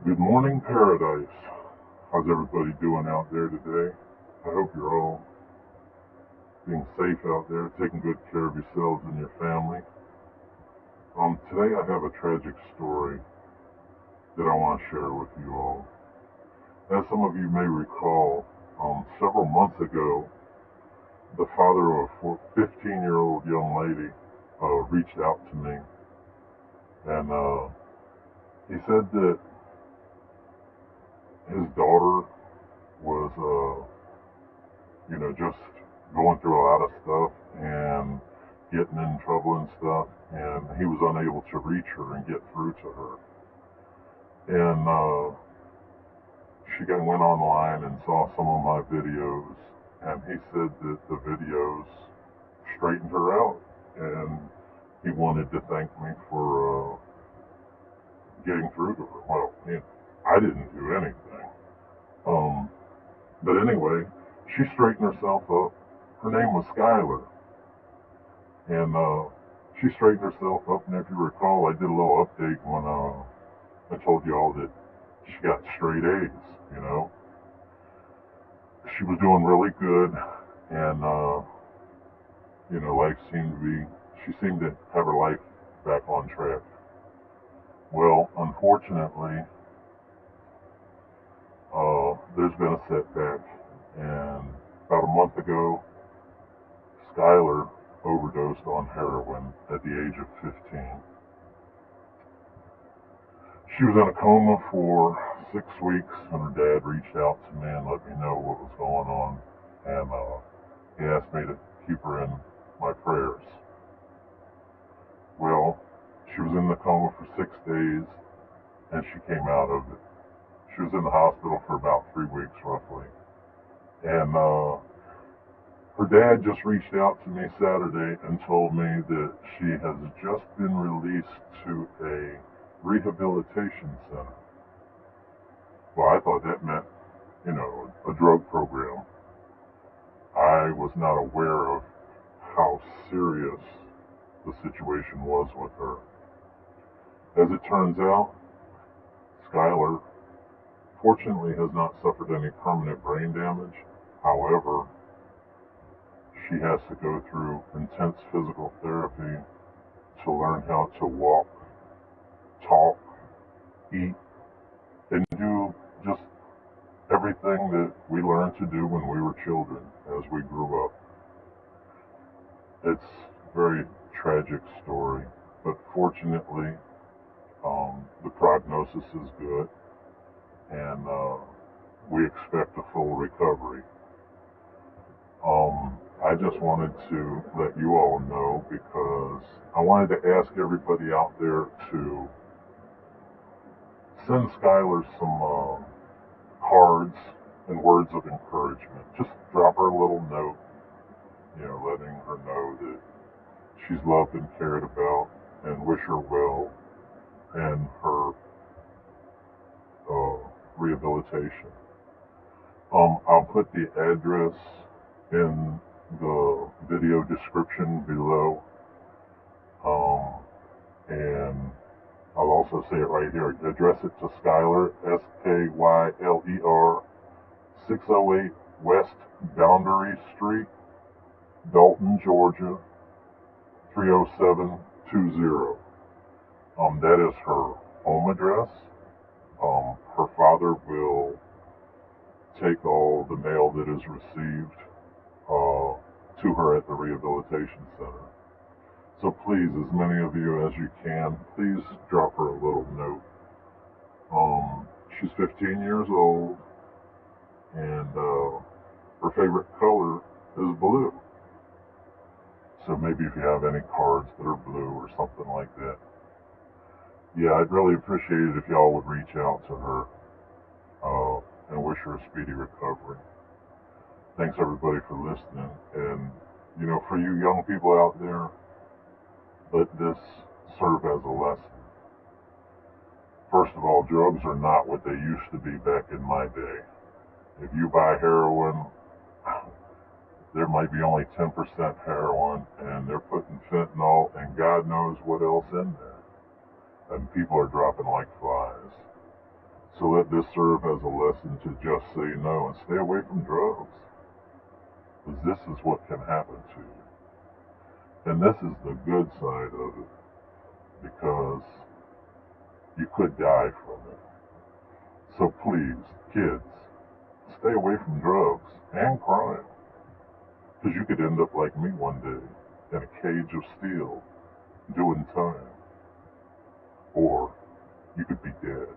Good morning, paradise. How's everybody doing out there today? I hope you're all being safe out there, taking good care of yourselves and your family. Today I have a tragic story that I want to share with you all. As some of you may recall, several months ago, the father of a 15-year-old young lady reached out to me, and he said that his daughter was just going through a lot of stuff and getting in trouble and stuff, and he was unable to reach her and get through to her. And she went online and saw some of my videos, and he said that the videos straightened her out, and he wanted to thank me for getting through to her. Well, I didn't do anything. Um, but anyway, she straightened herself up. Her name was Skyler. And she straightened herself up, and if you recall, I did a little update when I told you all that she got straight A's. She was doing really good, and life seemed to be, she seemed to have her life back on track. Well, unfortunately, there's been a setback, and about a month ago, Skyler overdosed on heroin at the age of 15. She was in a coma for 6 weeks, and her dad reached out to me and let me know what was going on, and he asked me to keep her in my prayers. Well, she was in the coma for 6 days, and she came out of it. She was in the hospital for about 3 weeks, roughly, and her dad just reached out to me Saturday and told me that she has just been released to a rehabilitation center. Well, I thought that meant, a drug program. I was not aware of how serious the situation was with her. As it turns out, Skyler fortunately has not suffered any permanent brain damage. However, she has to go through intense physical therapy to learn how to walk, talk, eat, and do just everything that we learned to do when we were children as we grew up. It's a very tragic story, but fortunately, the prognosis is good, and we expect a full recovery. I just wanted to let you all know because I wanted to ask everybody out there to send Skylar some cards and words of encouragement. Just drop her a little note, letting her know that she's loved and cared about, and wish her well in her rehabilitation. I'll put the address in the video description below, and I'll also say it right here. Address it to Skyler, Skyler, 608 West Boundary Street, Dalton, Georgia, 30720. That is her home address. Her father will take all the mail that is received to her at the rehabilitation center. So please, as many of you as you can, please drop her a little note. She's 15 years old, and her favorite color is blue. So maybe if you have any cards that are blue or something like that. Yeah, I'd really appreciate it if y'all would reach out to her and wish her a speedy recovery. Thanks everybody for listening. And, for you young people out there, let this serve as a lesson. First of all, drugs are not what they used to be back in my day. If you buy heroin, there might be only 10% heroin, and they're putting fentanyl and God knows what else in there. And people are dropping like flies. So let this serve as a lesson to just say no and stay away from drugs. Because this is what can happen to you. And this is the good side of it, because you could die from it. So please, kids, stay away from drugs and crime. Because you could end up like me one day in a cage of steel doing time. Or you could be dead.